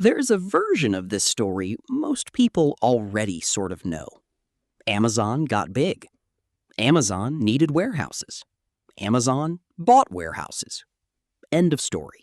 There's a version of this story most people already sort of know. Amazon got big. Amazon needed warehouses. Amazon bought warehouses. End of story.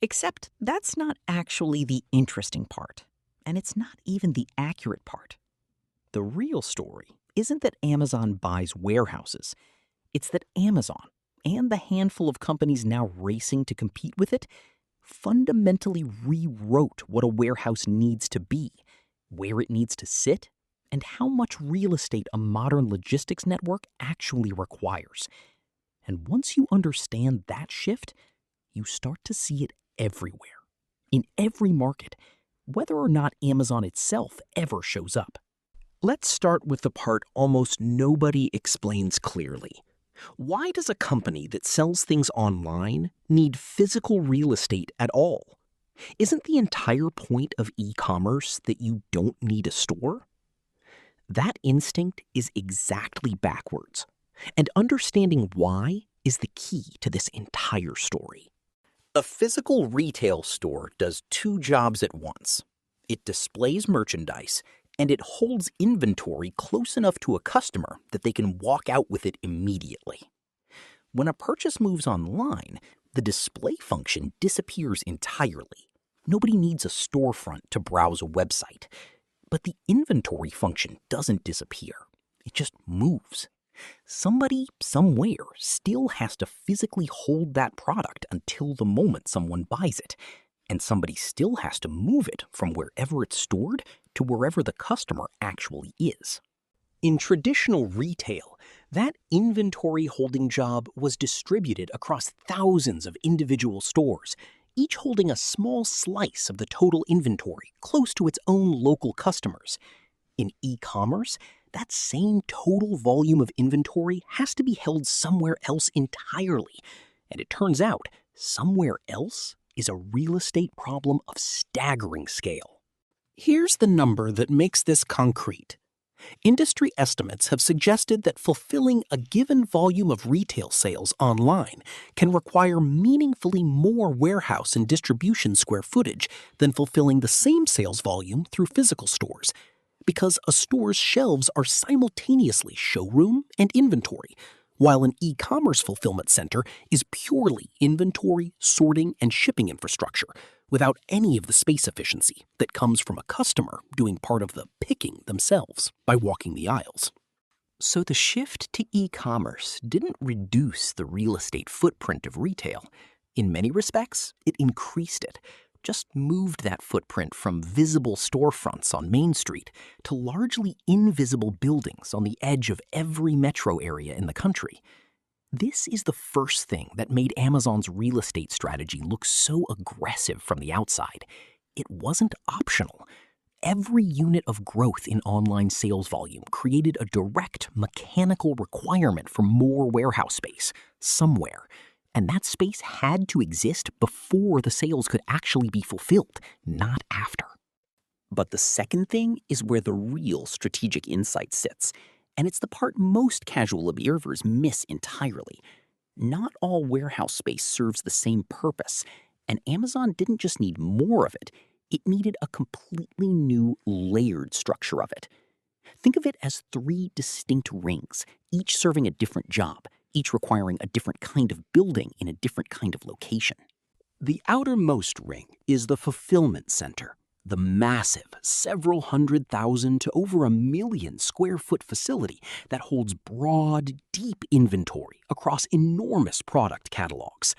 Except that's not actually the interesting part, and it's not even the accurate part. The real story isn't that Amazon buys warehouses. It's that Amazon, and the handful of companies now racing to compete with it, fundamentally rewrote what a warehouse needs to be, where it needs to sit, and how much real estate a modern logistics network actually requires. And once you understand that shift, you start to see it everywhere, in every market, whether or not Amazon itself ever shows up. Let's start with the part almost nobody explains clearly. Why does a company that sells things online need physical real estate at all? Isn't the entire point of e-commerce that you don't need a store? That instinct is exactly backwards, and understanding why is the key to this entire story. A physical retail store does two jobs at once. It displays merchandise, and it holds inventory close enough to a customer that they can walk out with it immediately. When a purchase moves online, the display function disappears entirely. Nobody needs a storefront to browse a website. But the inventory function doesn't disappear. It just moves. Somebody, somewhere, still has to physically hold that product until the moment someone buys it. And somebody still has to move it from wherever it's stored to wherever the customer actually is. In traditional retail, that inventory holding job was distributed across thousands of individual stores, each holding a small slice of the total inventory close to its own local customers. In e-commerce, that same total volume of inventory has to be held somewhere else entirely. And it turns out, somewhere else is a real estate problem of staggering scale. Here's the number that makes this concrete. Industry estimates have suggested that fulfilling a given volume of retail sales online can require meaningfully more warehouse and distribution square footage than fulfilling the same sales volume through physical stores, because a store's shelves are simultaneously showroom and inventory, while an e-commerce fulfillment center is purely inventory, sorting, and shipping infrastructure, without any of the space efficiency that comes from a customer doing part of the picking themselves by walking the aisles. So the shift to e-commerce didn't reduce the real estate footprint of retail. In many respects, it increased it, just moved that footprint from visible storefronts on Main Street to largely invisible buildings on the edge of every metro area in the country. This is the first thing that made Amazon's real estate strategy look so aggressive from the outside. It wasn't optional. Every unit of growth in online sales volume created a direct mechanical requirement for more warehouse space somewhere. And that space had to exist before the sales could actually be fulfilled, not after. But the second thing is where the real strategic insight sits, and it's the part most casual observers miss entirely. Not all warehouse space serves the same purpose, and Amazon didn't just need more of it, it needed a completely new layered structure of it. Think of it as 3 distinct rings, each serving a different job, each requiring a different kind of building in a different kind of location. The outermost ring is the fulfillment center, the massive several 100,000 to over 1 million square foot facility that holds broad, deep inventory across enormous product catalogs.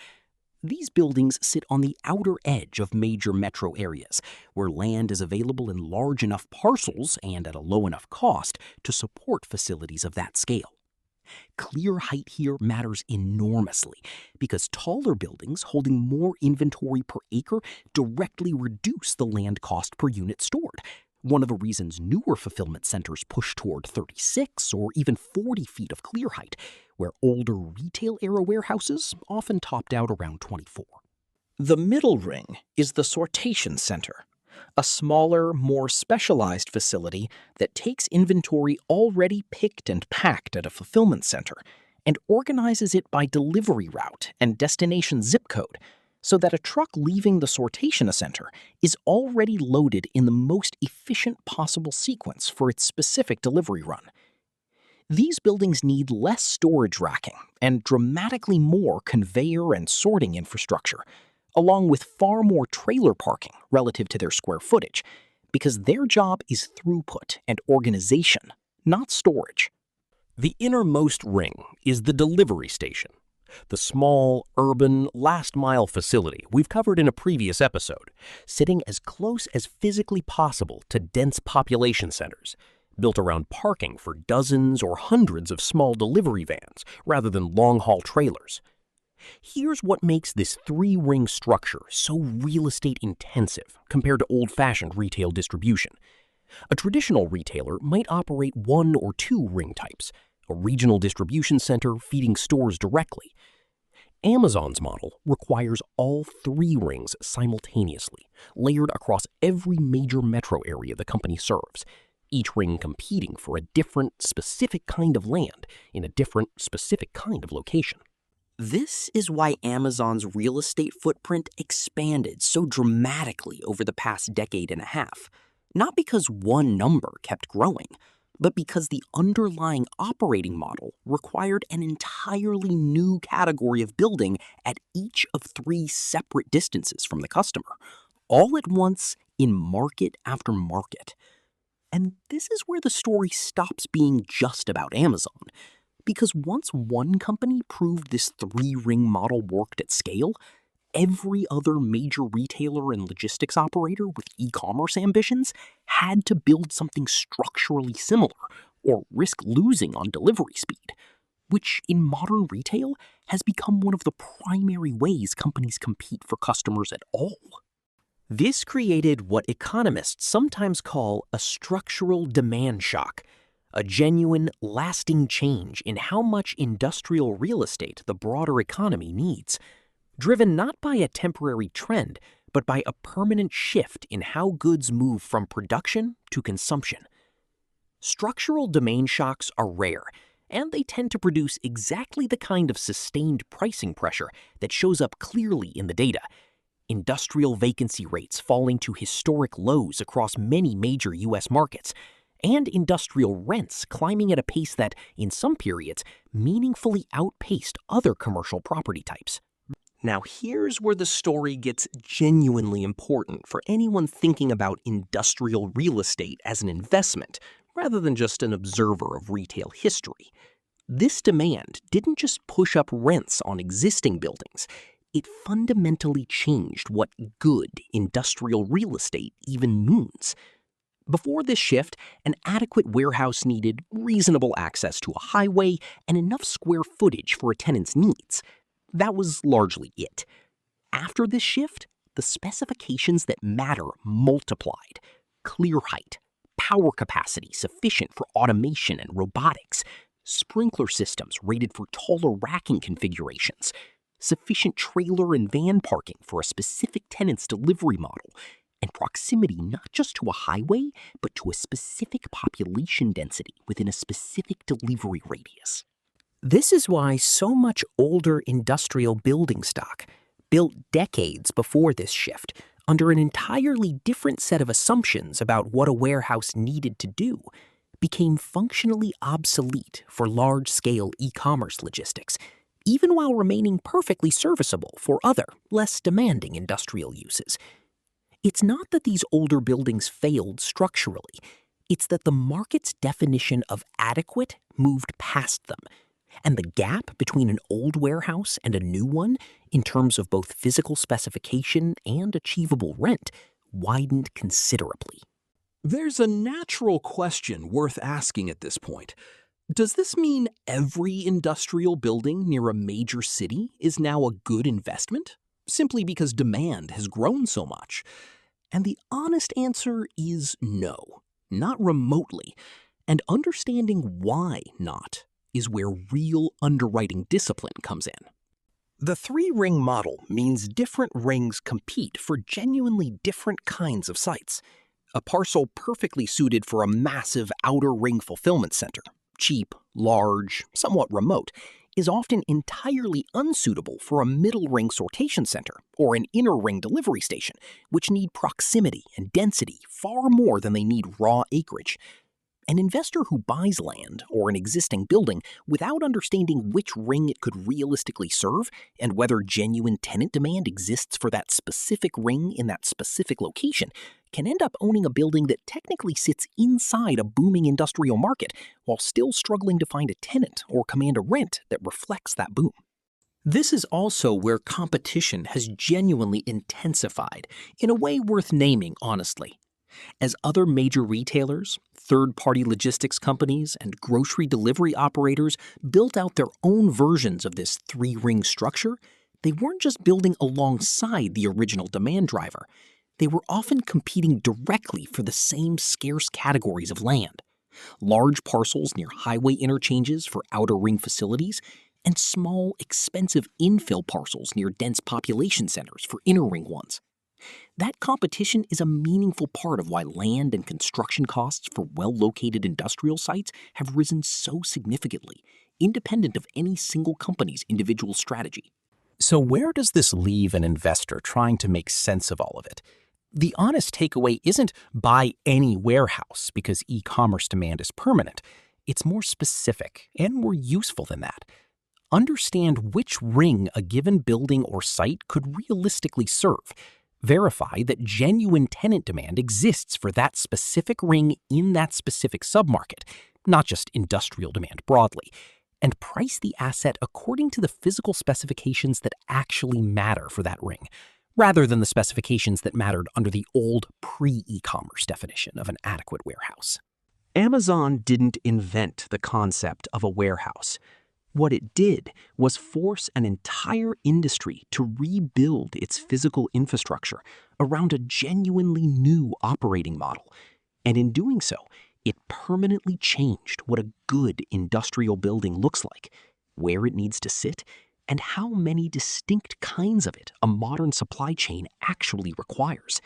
These buildings sit on the outer edge of major metro areas, where land is available in large enough parcels and at a low enough cost to support facilities of that scale. Clear height here matters enormously because taller buildings holding more inventory per acre directly reduce the land cost per unit stored. One of the reasons newer fulfillment centers push toward 36 or even 40 feet of clear height, where older retail-era warehouses often topped out around 24. The middle ring is the sortation center, a smaller, more specialized facility that takes inventory already picked and packed at a fulfillment center and organizes it by delivery route and destination zip code, so that a truck leaving the sortation center is already loaded in the most efficient possible sequence for its specific delivery run. These buildings need less storage racking and dramatically more conveyor and sorting infrastructure, along with far more trailer parking relative to their square footage, because their job is throughput and organization, not storage. The innermost ring is the delivery station, the small, urban, last-mile facility we've covered in a previous episode, sitting as close as physically possible to dense population centers, built around parking for dozens or hundreds of small delivery vans rather than long-haul trailers. Here's what makes this three-ring structure so real estate intensive compared to old-fashioned retail distribution. A traditional retailer might operate one or two ring types, a regional distribution center feeding stores directly. Amazon's model requires all three rings simultaneously, layered across every major metro area the company serves, each ring competing for a different, specific kind of land in a different, specific kind of location. This is why Amazon's real estate footprint expanded so dramatically over the past decade and a half. Not because one number kept growing, but because the underlying operating model required an entirely new category of building at each of three separate distances from the customer, all at once in market after market. And this is where the story stops being just about Amazon. Because once one company proved this three-ring model worked at scale, every other major retailer and logistics operator with e-commerce ambitions had to build something structurally similar or risk losing on delivery speed, which in modern retail has become one of the primary ways companies compete for customers at all. This created what economists sometimes call a structural demand shock, a genuine, lasting change in how much industrial real estate the broader economy needs, driven not by a temporary trend, but by a permanent shift in how goods move from production to consumption. Structural demand shocks are rare, and they tend to produce exactly the kind of sustained pricing pressure that shows up clearly in the data. Industrial vacancy rates falling to historic lows across many major U.S. markets, and industrial rents climbing at a pace that, in some periods, meaningfully outpaced other commercial property types. Now here's where the story gets genuinely important for anyone thinking about industrial real estate as an investment, rather than just an observer of retail history. This demand didn't just push up rents on existing buildings, it fundamentally changed what good industrial real estate even means. Before this shift, an adequate warehouse needed reasonable access to a highway and enough square footage for a tenant's needs. That was largely it. After this shift, the specifications that matter multiplied. Clear height, power capacity sufficient for automation and robotics, sprinkler systems rated for taller racking configurations, sufficient trailer and van parking for a specific tenant's delivery model, and proximity not just to a highway, but to a specific population density within a specific delivery radius. This is why so much older industrial building stock, built decades before this shift, under an entirely different set of assumptions about what a warehouse needed to do, became functionally obsolete for large-scale e-commerce logistics, even while remaining perfectly serviceable for other, less demanding industrial uses. It's not that these older buildings failed structurally. It's that the market's definition of adequate moved past them, and the gap between an old warehouse and a new one, in terms of both physical specification and achievable rent, widened considerably. There's a natural question worth asking at this point. Does this mean every industrial building near a major city is now a good investment, simply because demand has grown so much? And the honest answer is no, not remotely. And understanding why not is where real underwriting discipline comes in. The three-ring model means different rings compete for genuinely different kinds of sites. A parcel perfectly suited for a massive outer ring fulfillment center, cheap, large, somewhat remote, is often entirely unsuitable for a middle ring sortation center or an inner ring delivery station, which need proximity and density far more than they need raw acreage. An investor who buys land or an existing building without understanding which ring it could realistically serve and whether genuine tenant demand exists for that specific ring in that specific location can end up owning a building that technically sits inside a booming industrial market while still struggling to find a tenant or command a rent that reflects that boom. This is also where competition has genuinely intensified in a way worth naming, honestly. As other major retailers, third-party logistics companies, and grocery delivery operators built out their own versions of this three-ring structure, they weren't just building alongside the original demand driver. They were often competing directly for the same scarce categories of land. Large parcels near highway interchanges for outer ring facilities, and small, expensive infill parcels near dense population centers for inner ring ones. That competition is a meaningful part of why land and construction costs for well-located industrial sites have risen so significantly, independent of any single company's individual strategy. So where does this leave an investor trying to make sense of all of it? The honest takeaway isn't buy any warehouse because e-commerce demand is permanent. It's more specific and more useful than that. Understand which ring a given building or site could realistically serve. Verify that genuine tenant demand exists for that specific ring in that specific submarket, not just industrial demand broadly, and price the asset according to the physical specifications that actually matter for that ring, rather than the specifications that mattered under the old pre-e-commerce definition of an adequate warehouse. Amazon didn't invent the concept of a warehouse. What it did was force an entire industry to rebuild its physical infrastructure around a genuinely new operating model. And in doing so, it permanently changed what a good industrial building looks like, where it needs to sit, and how many distinct kinds of it a modern supply chain actually requires.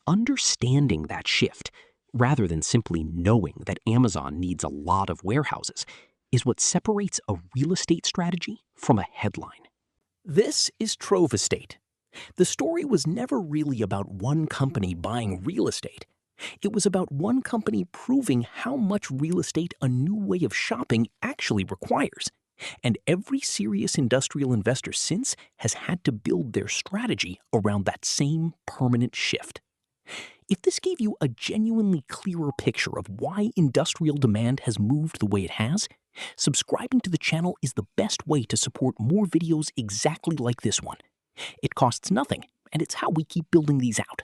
Understanding that shift, rather than simply knowing that Amazon needs a lot of warehouses, is what separates a real estate strategy from a headline. This is Trov Estate. The story was never really about one company buying real estate. It was about one company proving how much real estate a new way of shopping actually requires. And every serious industrial investor since has had to build their strategy around that same permanent shift. If this gave you a genuinely clearer picture of why industrial demand has moved the way it has, subscribing to the channel is the best way to support more videos exactly like this one. It costs nothing, and it's how we keep building these out.